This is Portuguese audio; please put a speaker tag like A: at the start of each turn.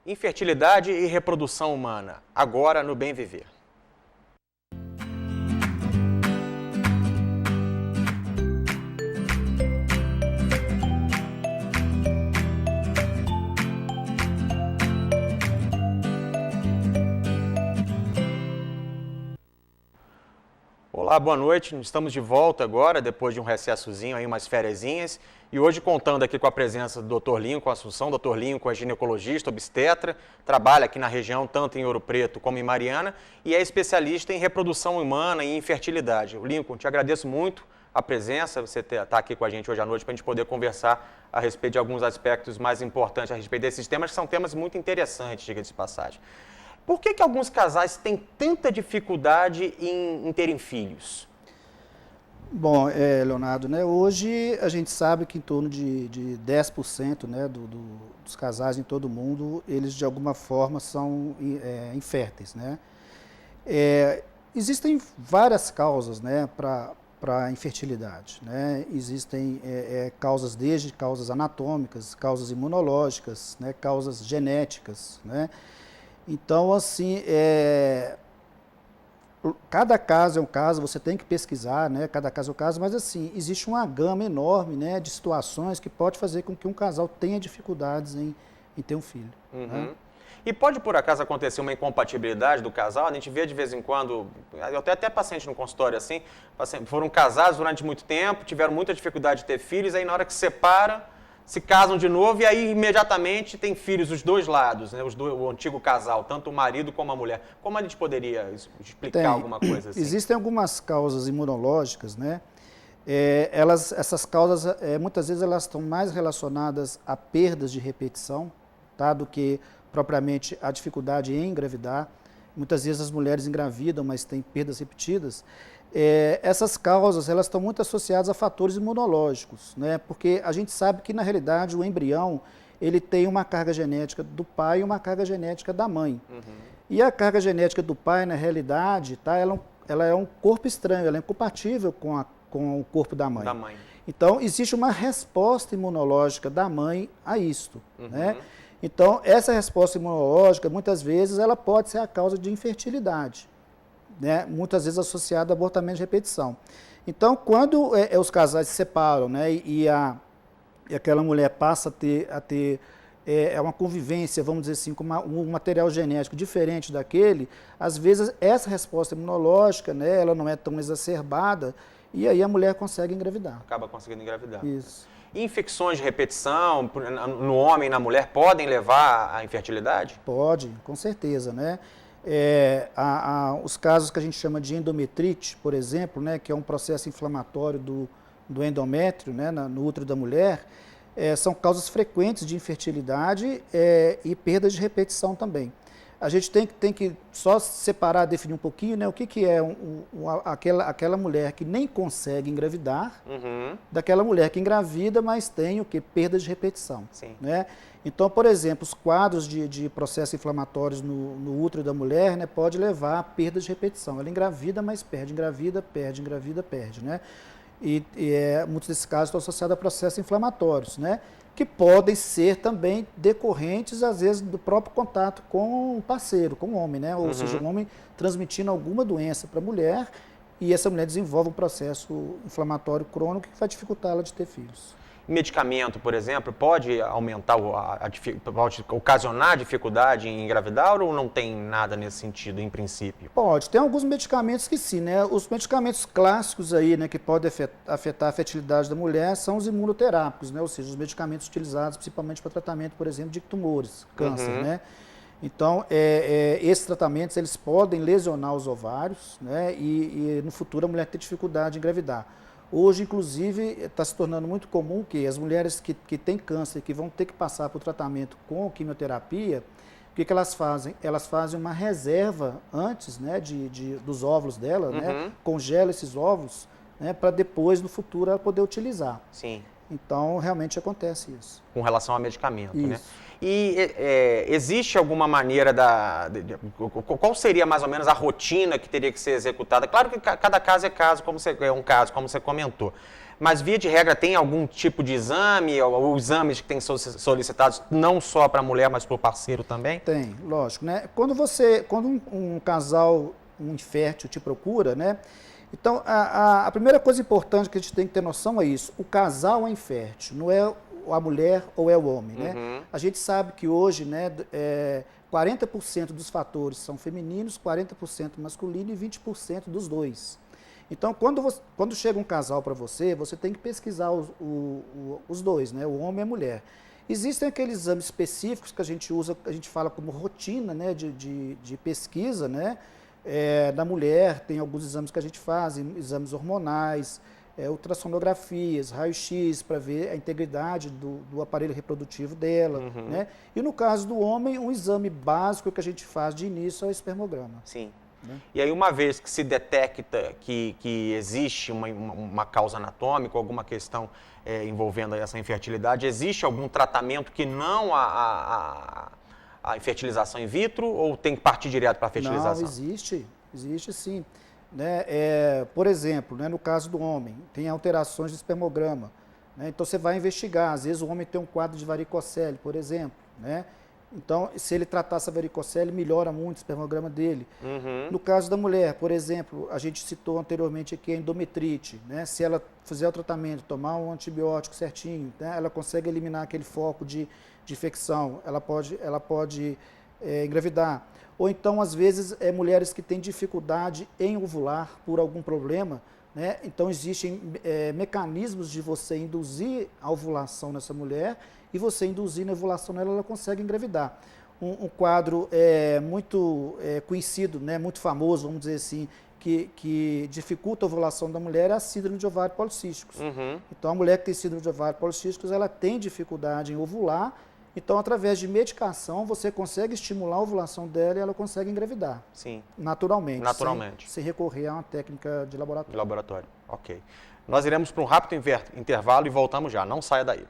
A: Infertilidade e reprodução humana, agora no Bem Viver. Olá, boa noite. Estamos de volta agora, depois de um recessozinho, aí, umas fériasinhas. E hoje contando aqui com a presença do Dr. Lincoln Assunção. Dr. Lincoln é ginecologista, obstetra, trabalha aqui na região, tanto em Ouro Preto como em Mariana, e é especialista em reprodução humana e infertilidade. Lincoln, te agradeço muito a presença, você está aqui com a gente hoje à noite para a gente poder conversar a respeito de alguns aspectos mais importantes a respeito desses temas, que são temas muito interessantes, diga-se de passagem. Por que alguns casais têm tanta dificuldade em terem filhos?
B: Bom, Leonardo, né, hoje a gente sabe que em torno de 10%, né, dos casais em todo o mundo, eles de alguma forma são inférteis, né? Existem várias causas, né, para a infertilidade, né? Existem causas desde causas anatômicas, causas imunológicas, né, causas genéticas, né? Então, assim, cada caso é um caso, você tem que pesquisar, né? Cada caso é um caso, mas assim, existe uma gama enorme, né, de situações que pode fazer com que um casal tenha dificuldades em ter um filho.
A: Uhum.
B: Né?
A: E pode, por acaso, acontecer uma incompatibilidade do casal? A gente vê de vez em quando, eu tenho até paciente no consultório assim, foram casados durante muito tempo, tiveram muita dificuldade de ter filhos, aí na hora que separa, se casam de novo e aí imediatamente tem filhos dos dois lados, né? O antigo casal, tanto o marido como a mulher. Como a gente poderia explicar alguma coisa assim?
B: Existem algumas causas imunológicas, né? Essas causas, muitas vezes elas estão mais relacionadas a perdas de repetição, tá? Do que propriamente a dificuldade em engravidar. Muitas vezes as mulheres engravidam, mas têm perdas repetidas. Essas causas, elas estão muito associadas a fatores imunológicos, né? Porque a gente sabe que, na realidade, o embrião, ele tem uma carga genética do pai e uma carga genética da mãe. Uhum. E a carga genética do pai, na realidade, tá? Ela é um corpo estranho, ela é incompatível com o corpo da mãe. Então, existe uma resposta imunológica da mãe a isto, uhum, né? Então, essa resposta imunológica, muitas vezes, ela pode ser a causa de infertilidade, né? Muitas vezes associada a abortamento de repetição. Então, quando os casais se separam, né, e aquela mulher passa a ter uma convivência, vamos dizer assim, com um material genético diferente daquele, às vezes essa resposta imunológica, né, ela não é tão exacerbada, e aí a mulher consegue engravidar.
A: Acaba conseguindo engravidar.
B: Isso.
A: Infecções de repetição no homem e na mulher podem levar à infertilidade?
B: Pode, com certeza, né? Os casos que a gente chama de endometrite, por exemplo, né, que é um processo inflamatório do endométrio, né, no útero da mulher, são causas frequentes de infertilidade e perda de repetição também. A gente tem que só separar, definir um pouquinho, né, o que é aquela mulher que nem consegue engravidar, uhum, daquela mulher que engravida, mas tem o que? Perda de repetição.
A: Sim.
B: Né? Então, por exemplo, os quadros de processos inflamatórios no útero da mulher, né, pode levar a perda de repetição. Ela engravida, mas perde, engravida, perde, né? Muitos desses casos estão associados a processos inflamatórios, né? Que podem ser também decorrentes, às vezes, do próprio contato com o parceiro, com o homem, né? Ou seja, o homem transmitindo alguma doença para a mulher e essa mulher desenvolve um processo inflamatório crônico que vai dificultar ela de ter filhos.
A: Medicamento, por exemplo, pode aumentar, pode ocasionar dificuldade em engravidar ou não tem nada nesse sentido, em princípio?
B: Pode. Tem alguns medicamentos que sim, né? Os medicamentos clássicos aí, né, que podem afetar a fertilidade da mulher são os imunoterápicos, né? Ou seja, os medicamentos utilizados principalmente para tratamento, por exemplo, de tumores, câncer, uhum, né? Então, esses tratamentos, eles podem lesionar os ovários, né? E no futuro a mulher ter dificuldade de engravidar. Hoje, inclusive, está se tornando muito comum que as mulheres que têm câncer, que vão ter que passar por tratamento com quimioterapia, o que elas fazem? Elas fazem uma reserva antes, né, dos óvulos dela, uhum, né, congela esses óvulos, né, para depois, no futuro, ela poder utilizar.
A: Sim.
B: Então, realmente acontece isso.
A: Com relação a medicamento,
B: isso,
A: né? E existe alguma maneira qual seria mais ou menos a rotina que teria que ser executada? Claro que cada caso é um caso, como você comentou. Mas, via de regra, tem algum tipo de exame, ou exames que têm solicitados não só para a mulher, mas para o parceiro também?
B: Tem, lógico, né? Quando um casal, um infértil te procura, né? Então, a primeira coisa importante que a gente tem que ter noção é isso. O casal é infértil, não é a mulher ou é o homem, né?
A: Uhum.
B: A gente sabe que hoje, né, 40% dos fatores são femininos, 40% masculino e 20% dos dois. Então, quando chega um casal para você, você tem que pesquisar os dois, né? O homem e a mulher. Existem aqueles exames específicos que a gente usa, a gente fala como rotina, né, de pesquisa, né? Da mulher, tem alguns exames que a gente faz, exames hormonais, ultrassonografias, raio-x, para ver a integridade do aparelho reprodutivo dela,
A: Uhum.
B: né? E no caso do homem, um exame básico que a gente faz de início é o espermograma.
A: Sim.
B: Né?
A: E aí, uma vez que se detecta que existe uma causa anatômica, alguma questão envolvendo essa infertilidade, existe algum tratamento que não a fertilização in vitro, ou tem que partir direto para a fertilização?
B: Não, existe sim. Né? Por exemplo, né, no caso do homem, tem alterações de espermograma. Né? Então você vai investigar, às vezes o homem tem um quadro de varicocele, por exemplo. Né? Então, se ele tratar essa varicocele, melhora muito o espermograma dele.
A: Uhum.
B: No caso da mulher, por exemplo, a gente citou anteriormente aqui a endometrite. Né? Se ela fizer o tratamento, tomar um antibiótico certinho, né? Ela consegue eliminar aquele foco de infecção, ela pode engravidar. Ou então, às vezes, mulheres que têm dificuldade em ovular por algum problema, né? Então, existem mecanismos de você induzir a ovulação nessa mulher e você induzir a ovulação nela, ela consegue engravidar. Um quadro muito conhecido, né? Muito famoso, vamos dizer assim, que dificulta a ovulação da mulher é a síndrome de ovário policísticos.
A: Uhum.
B: Então, a mulher que tem síndrome de ovário policísticos, ela tem dificuldade em ovular. Então, através de medicação, você consegue estimular a ovulação dela e ela consegue engravidar.
A: Sim.
B: Naturalmente.
A: Naturalmente.
B: Sem recorrer a uma técnica de laboratório.
A: Ok. Nós iremos para um rápido intervalo e voltamos já. Não saia daí.